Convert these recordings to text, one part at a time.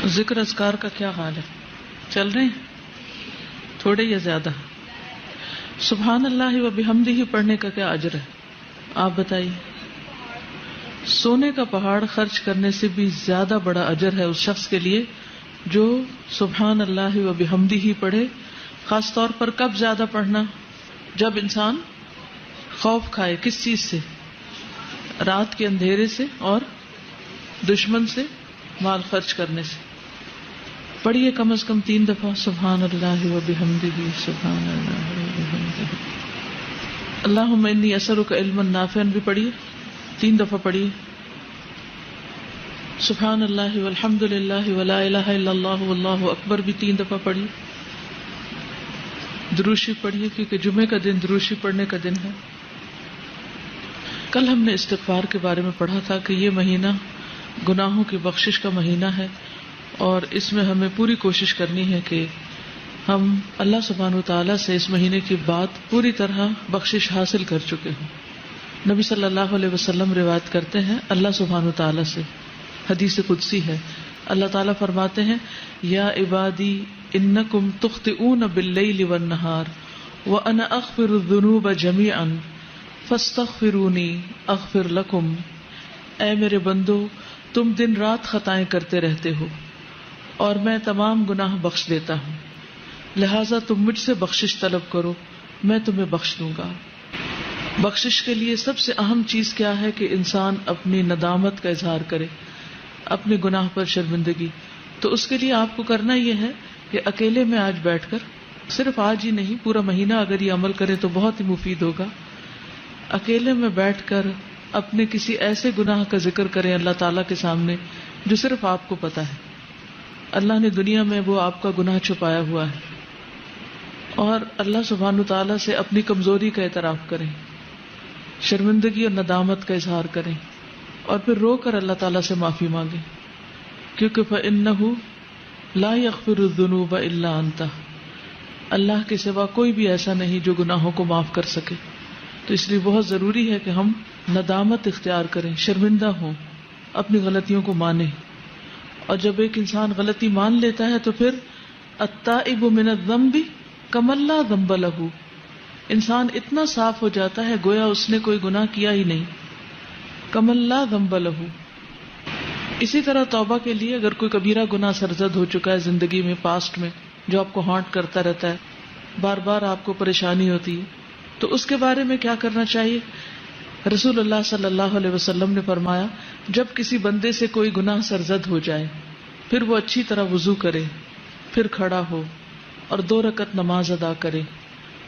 ذکر اذکار کا کیا حال ہے؟ چل رہے ہیں تھوڑے یا زیادہ؟ سبحان اللہ و بحمدہ پڑھنے کا کیا اجر ہے آپ بتائیے؟ سونے کا پہاڑ خرچ کرنے سے بھی زیادہ بڑا اجر ہے اس شخص کے لیے جو سبحان اللہ و بحمدہ پڑھے. خاص طور پر کب زیادہ پڑھنا؟ جب انسان خوف کھائے. کس چیز سے؟ رات کے اندھیرے سے اور دشمن سے مال خرچ کرنے سے. پڑھیے کم از کم 3 دفعہ سبحان اللہ و بحمدہ سبحان اللہ و بحمدہ. اللہم انی اسألک علما نافعا بھی پڑھیے 3 دفعہ پڑھیے. سبحان اللہ والحمد للہ ولا الہ الا اللہ واللہ اکبر بھی 3 دفعہ پڑھیے. دروشی پڑھیے کیونکہ جمعے کا دن دروشی پڑھنے کا دن ہے. کل ہم نے استغفار کے بارے میں پڑھا تھا کہ یہ مہینہ گناہوں کی بخشش کا مہینہ ہے اور اس میں ہمیں پوری کوشش کرنی ہے کہ ہم اللہ سبحانہ وتعالیٰ سے اس مہینے کی بات پوری طرح بخشش حاصل کر چکے ہوں. نبی صلی اللہ علیہ وسلم روایت کرتے ہیں اللہ سبحانہ وتعالیٰ سے، حدیث قدسی ہے، اللہ تعالیٰ فرماتے ہیں یا عبادی انکم تخطئون باللیل والنہار وانا اغفر الذنوب جمیعا فاستغفرونی اغفر لکم. اے میرے بندو تم دن رات خطائیں کرتے رہتے ہو اور میں تمام گناہ بخش دیتا ہوں، لہٰذا تم مجھ سے بخشش طلب کرو میں تمہیں بخش دوں گا. بخشش کے لیے سب سے اہم چیز کیا ہے کہ انسان اپنی ندامت کا اظہار کرے، اپنے گناہ پر شرمندگی. تو اس کے لیے آپ کو کرنا یہ ہے کہ اکیلے میں آج بیٹھ کر، صرف آج ہی نہیں پورا مہینہ اگر یہ عمل کریں تو بہت ہی مفید ہوگا. اکیلے میں بیٹھ کر اپنے کسی ایسے گناہ کا ذکر کریں اللہ تعالیٰ کے سامنے جو صرف آپ کو پتا ہے. اللہ نے دنیا میں وہ آپ کا گناہ چھپایا ہوا ہے، اور اللہ سبحانہ تعالیٰ سے اپنی کمزوری کا اعتراف کریں، شرمندگی اور ندامت کا اظہار کریں، اور پھر رو کر اللہ تعالیٰ سے معافی مانگیں، کیونکہ فَإِنَّهُ لَا يَغْفِرُ الذُّنُوبَ إِلَّا أَنْتَ. اللہ کے سوا کوئی بھی ایسا نہیں جو گناہوں کو معاف کر سکے. تو اس لیے بہت ضروری ہے کہ ہم ندامت اختیار کریں، شرمندہ ہوں، اپنی غلطیوں کو مانیں. اور جب ایک انسان غلطی مان لیتا ہے تو پھر التائب من الذنب کمن لا ذنب لہ، انسان اتنا صاف ہو جاتا ہے گویا اس نے کوئی گناہ کیا ہی نہیں. کمن لا ذنب لہ. اسی طرح توبہ کے لیے اگر کوئی کبیرہ گناہ سرزد ہو چکا ہے زندگی میں، پاسٹ میں، جو آپ کو ہانٹ کرتا رہتا ہے، بار بار آپ کو پریشانی ہوتی ہے، تو اس کے بارے میں کیا کرنا چاہیے؟ رسول اللہ صلی اللہ علیہ وسلم نے فرمایا جب کسی بندے سے کوئی گناہ سرزد ہو جائے پھر وہ اچھی طرح وضو کرے، پھر کھڑا ہو اور 2 رکعت نماز ادا کرے،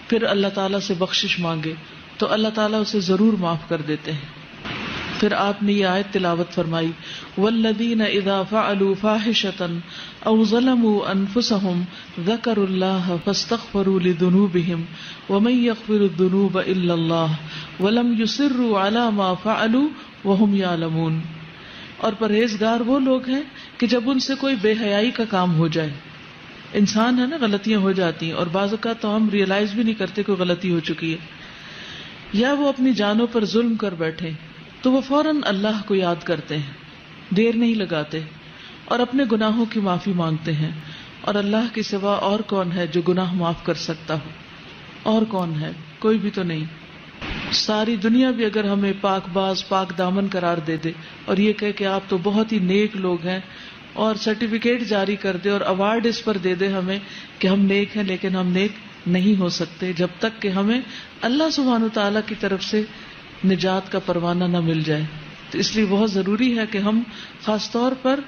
پھر اللہ تعالیٰ سے بخشش مانگے تو اللہ تعالیٰ اسے ضرور معاف کر دیتے ہیں. پھر آپ نے یہ آیت تلاوت فرمائی والذین اذا فعلوا فاحشة او ظلموا انفسهم ذکروا اللہ فاستغفروا لذنوبهم ومن یغفر الذنوب الا اللہ ولم یصروا علی ما فعلوا وهم یعلمون. اور پرہیزگار وہ لوگ ہیں کہ جب ان سے کوئی بے حیائی کا کام ہو جائے، انسان ہے نا غلطیاں ہو جاتی ہیں اور بعض اوقات تو ہم ریئلائز بھی نہیں کرتے کوئی غلطی ہو چکی ہے، یا وہ اپنی جانوں پر ظلم کر بیٹھے تو وہ فوراً اللہ کو یاد کرتے ہیں، دیر نہیں لگاتے اور اپنے گناہوں کی معافی مانگتے ہیں. اور اللہ کے سوا اور کون ہے جو گناہ معاف کر سکتا ہو؟ اور کون ہے؟ کوئی بھی تو نہیں. ساری دنیا بھی اگر ہمیں پاک باز پاک دامن قرار دے دے اور یہ کہے کہ آپ تو بہت ہی نیک لوگ ہیں اور سرٹیفکیٹ جاری کر دے اور ایوارڈ اس پر دے دے ہمیں کہ ہم نیک ہیں، لیکن ہم نیک نہیں ہو سکتے جب تک کہ ہمیں اللہ سبحانہ تعالیٰ کی طرف سے نجات کا پروانہ نہ مل جائے. تو اس لیے بہت ضروری ہے کہ ہم خاص طور پر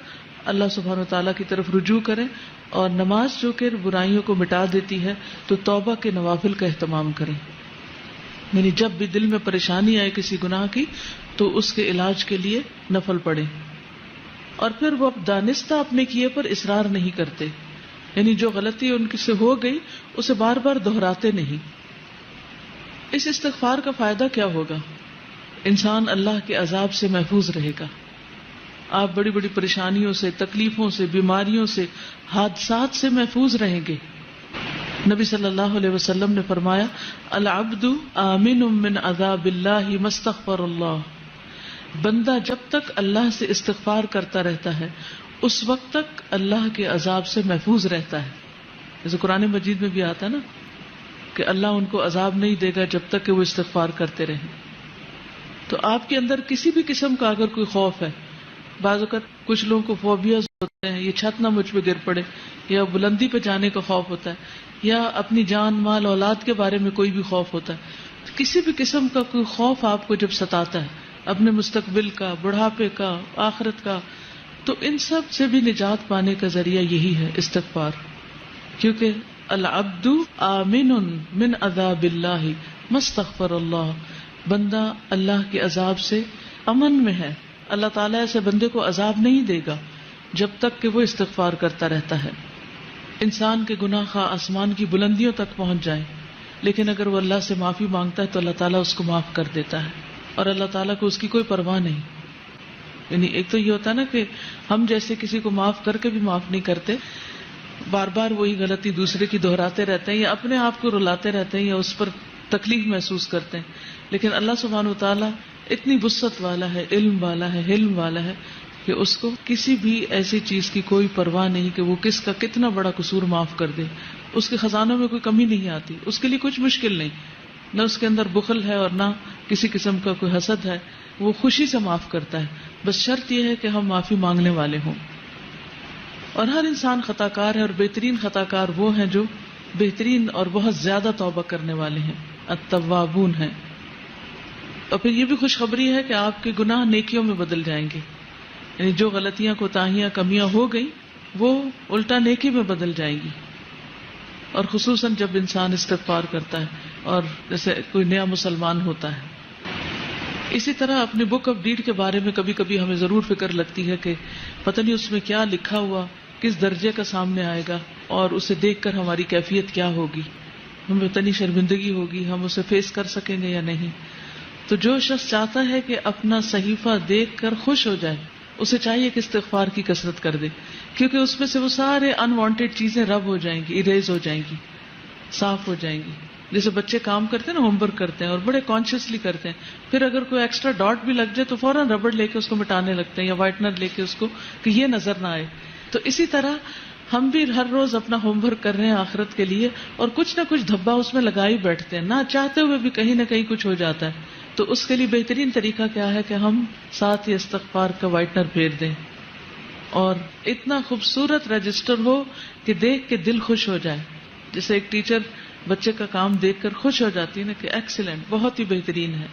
اللہ سبحانہ تعالیٰ کی طرف رجوع کریں، اور نماز جو کہ برائیوں کو مٹا دیتی ہے تو توبہ کے نوافل کا اہتمام کریں. یعنی جب بھی دل میں پریشانی آئے کسی گناہ کی تو اس کے علاج کے لیے نفل پڑھیں، اور پھر وہ دانستہ اپنے کیے پر اصرار نہیں کرتے، یعنی جو غلطی ان سے ہو گئی اسے بار بار دہراتے نہیں. اس استغفار کا فائدہ کیا ہوگا؟ انسان اللہ کے عذاب سے محفوظ رہے گا. آپ بڑی بڑی پریشانیوں سے، تکلیفوں سے، بیماریوں سے، حادثات سے محفوظ رہیں گے. نبی صلی اللہ علیہ وسلم نے فرمایا العبد آمن من عذاب اللہ ما استغفر اللہ. بندہ جب تک اللہ سے استغفار کرتا رہتا ہے اس وقت تک اللہ کے عذاب سے محفوظ رہتا ہے. جیسے قرآن مجید میں بھی آتا ہے نا کہ اللہ ان کو عذاب نہیں دے گا جب تک کہ وہ استغفار کرتے رہیں. تو آپ کے اندر کسی بھی قسم کا اگر کوئی خوف ہے، بعض اوقات کچھ لوگوں کو فوبیاز ہوتے ہیں، یہ چھت نہ مجھ پہ گر پڑے، یا بلندی پہ جانے کا خوف ہوتا ہے، یا اپنی جان مال اولاد کے بارے میں کوئی بھی خوف ہوتا ہے. کسی بھی قسم کا کوئی خوف آپ کو جب ستاتا ہے اپنے مستقبل کا، بڑھاپے کا، آخرت کا، تو ان سب سے بھی نجات پانے کا ذریعہ یہی ہے استغفار. کیونکہ العبد آمن من عذاب اللہ ما استغفر اللہ، بندہ اللہ کے عذاب سے امن میں ہے. اللہ تعالیٰ ایسے بندے کو عذاب نہیں دے گا جب تک کہ وہ استغفار کرتا رہتا ہے. انسان کے گناہ خواہ آسمان کی بلندیوں تک پہنچ جائیں، لیکن اگر وہ اللہ سے معافی مانگتا ہے تو اللہ تعالیٰ اس کو معاف کر دیتا ہے، اور اللہ تعالیٰ کو اس کی کوئی پرواہ نہیں. یعنی ایک تو یہ ہوتا ہے نا کہ ہم جیسے کسی کو معاف کر کے بھی معاف نہیں کرتے، بار بار وہی غلطی دوسرے کی دہراتے رہتے ہیں، یا اپنے آپ کو رلاتے رہتے ہیں، یا اس پر تکلیف محسوس کرتے ہیں. لیکن اللہ سبحانہ وتعالیٰ اتنی وسعت والا ہے، علم والا ہے، حلم والا ہے کہ اس کو کسی بھی ایسی چیز کی کوئی پرواہ نہیں کہ وہ کس کا کتنا بڑا قصور معاف کر دے. اس کے خزانوں میں کوئی کمی نہیں آتی، اس کے لیے کچھ مشکل نہیں، نہ اس کے اندر بخل ہے اور نہ کسی قسم کا کوئی حسد ہے. وہ خوشی سے معاف کرتا ہے، بس شرط یہ ہے کہ ہم معافی مانگنے والے ہوں. اور ہر انسان خطا کار ہے، اور بہترین خطا کار وہ ہیں جو بہترین اور بہت زیادہ توبہ کرنے والے ہیں، التوابون ہیں. اور پھر یہ بھی خوشخبری ہے کہ آپ کے گناہ نیکیوں میں بدل جائیں گے. یعنی جو غلطیاں، کوتاہیاں، کمیاں ہو گئی وہ الٹا نیکی میں بدل جائیں گی. اور خصوصاً جب انسان استغفار کرتا ہے اور جیسے کوئی نیا مسلمان ہوتا ہے. اسی طرح اپنی بک آف ڈیڈ کے بارے میں کبھی کبھی ہمیں ضرور فکر لگتی ہے کہ پتہ نہیں اس میں کیا لکھا ہوا کس درجے کا سامنے آئے گا، اور اسے دیکھ کر ہماری کیفیت کیا ہوگی، ہمیں اتنی شرمندگی ہوگی، ہم اسے فیس کر سکیں گے یا نہیں. تو جو شخص چاہتا ہے کہ اپنا صحیفہ دیکھ کر خوش ہو جائے، اسے چاہیے کہ استغفار کی کثرت کر دے، کیونکہ اس میں سے وہ سارے انوانٹیڈ چیزیں رب ہو جائیں گی، اریز ہو جائیں گی، صاف ہو جائیں گی. جیسے بچے کام کرتے ہیں نا، ہوم ورک کرتے ہیں اور بڑے کانشیسلی کرتے ہیں، پھر اگر کوئی ایکسٹرا ڈاٹ بھی لگ جائے تو فوراً ربڑ لے کے اس کو مٹانے لگتے ہیں، یا وائٹنر لے کے اس کو، کہ یہ نظر نہ آئے. تو اسی طرح ہم بھی ہر روز اپنا ہوم ورک کر رہے ہیں آخرت کے لیے، اور کچھ نہ کچھ دھبا اس میں لگا ہی بیٹھتے ہیں، نہ چاہتے ہوئے بھی کہیں نہ کہیں کچھ ہو جاتا ہے. تو اس کے لیے بہترین طریقہ کیا ہے کہ ہم ساتھ ہی استغفار کا وائٹنر پھیر دیں، اور اتنا خوبصورت رجسٹر ہو کہ دیکھ کے دل خوش ہو جائے. جیسے ایک ٹیچر بچے کا کام دیکھ کر خوش ہو جاتی ہے نا کہ ایکسیلنٹ، بہت ہی بہترین ہے.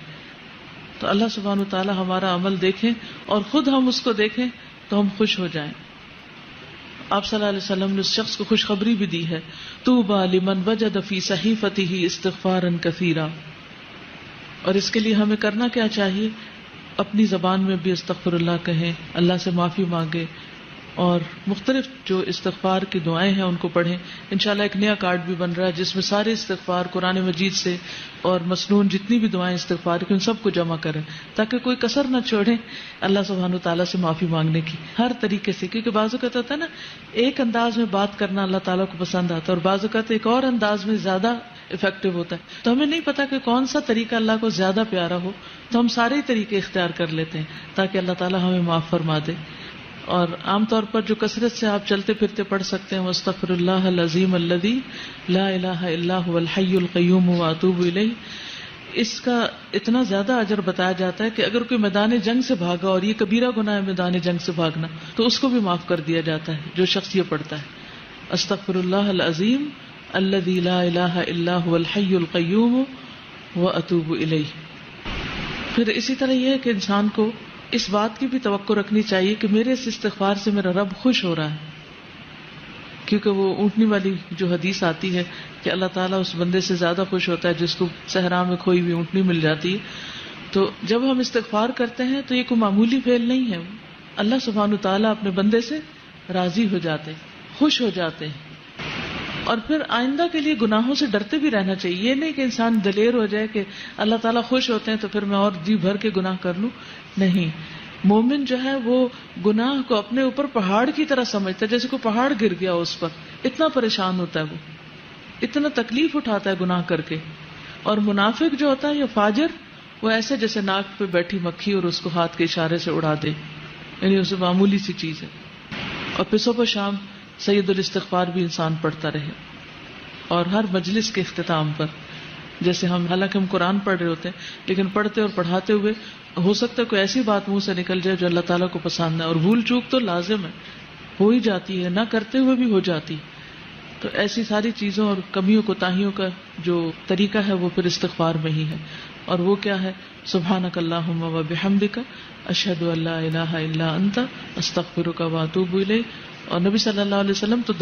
تو اللہ سبحانہ وتعالی ہمارا عمل دیکھیں اور خود ہم اس کو دیکھیں تو ہم خوش ہو جائیں. آپ صلی اللہ علیہ وسلم نے اس شخص کو خوشخبری بھی دی ہے، طوبی لمن وجد فی صحیفته استغفارا کثیرا. اور اس کے لیے ہمیں کرنا کیا چاہیے؟ اپنی زبان میں بھی استغفر اللہ کہیں، اللہ سے معافی مانگے، اور مختلف جو استغفار کی دعائیں ہیں ان کو پڑھیں. انشاءاللہ ایک نیا کارڈ بھی بن رہا ہے جس میں سارے استغفار قرآن مجید سے اور مسنون جتنی بھی دعائیں استغفار کی ان سب کو جمع کریں، تاکہ کوئی کسر نہ چھوڑیں اللہ سبحانہ وتعالیٰ سے معافی مانگنے کی ہر طریقے سے. کیونکہ بعض اوقات ہوتا ہے نا، ایک انداز میں بات کرنا اللہ تعالیٰ کو پسند آتا ہے، اور بعض اوقات ایک اور انداز میں زیادہ افیکٹو ہوتا ہے. تو ہمیں نہیں پتا کہ کون سا طریقہ اللہ کو زیادہ پیارا ہو، تو ہم سارے طریقے اختیار کر لیتے ہیں تاکہ اللہ تعالیٰ ہمیں معاف فرما دے. اور عام طور پر جو کثرت سے آپ چلتے پھرتے پڑھ سکتے ہیں، واستغفر اللہ العظیم الذی لا الہ الا هو الحی القیوم واتوب الیہ، اس کا اتنا زیادہ اجر بتایا جاتا ہے کہ اگر کوئی میدان جنگ سے بھاگا، اور یہ کبیرہ گناہ ہے میدان جنگ سے بھاگنا، تو اس کو بھی معاف کر دیا جاتا ہے جو شخص یہ پڑھتا ہے، استغفر اللہ العظیم الذی لا الہ الا هو الحی القیوم واتوب الیہ. پھر اسی طرح یہ ہے کہ انسان کو اس بات کی بھی توقع رکھنی چاہیے کہ میرے اس استغفار سے میرا رب خوش ہو رہا ہے. کیونکہ وہ اونٹنی والی جو حدیث آتی ہے کہ اللہ تعالیٰ اس بندے سے زیادہ خوش ہوتا ہے جس کو صحرا میں کھوئی ہوئی اونٹنی مل جاتی ہے. تو جب ہم استغفار کرتے ہیں تو یہ کوئی معمولی فعل نہیں ہے، اللہ سبحانہ تعالیٰ اپنے بندے سے راضی ہو جاتے ہیں، خوش ہو جاتے ہیں. اور پھر آئندہ کے لیے گناہوں سے ڈرتے بھی رہنا چاہیے. یہ نہیں کہ انسان دلیر ہو جائے کہ اللہ تعالیٰ خوش ہوتے ہیں تو پھر میں اور جی بھر کے گناہ کر لوں. نہیں، مومن جو ہے وہ گناہ کو اپنے اوپر پہاڑ کی طرح سمجھتا ہے، جیسے کوئی پہاڑ گر گیا اس پر، اتنا پریشان ہوتا ہے، وہ اتنا تکلیف اٹھاتا ہے گناہ کر کے. اور منافق جو ہوتا ہے یا فاجر، وہ ایسے جیسے ناک پہ بیٹھی مکھی اور اس کو ہاتھ کے اشارے سے اڑا دے، یعنی اسے معمولی سی چیز ہے. اور پھر صبح شام سید الاستغفار بھی انسان پڑھتا رہے. اور ہر مجلس کے اختتام پر، جیسے ہم حالانکہ ہم قرآن پڑھ رہے ہوتے ہیں لیکن پڑھتے اور پڑھاتے ہوئے ہو سکتا ہے کوئی ایسی بات منہ سے نکل جائے جو اللہ تعالیٰ کو پسند ہے، اور بھول چوک تو لازم ہے، ہو ہی جاتی ہے، نہ کرتے ہوئے بھی ہو جاتی. تو ایسی ساری چیزوں اور کمیوں کوتاہیوں کا جو طریقہ ہے وہ پھر استغفار میں ہی ہے. اور وہ کیا ہے؟ سبحانک اللہم و بحمدک اشہد ان لا الہ الا انت استغفرک و اتوب الیک. اور نبی صلی اللہ علیہ وسلم تو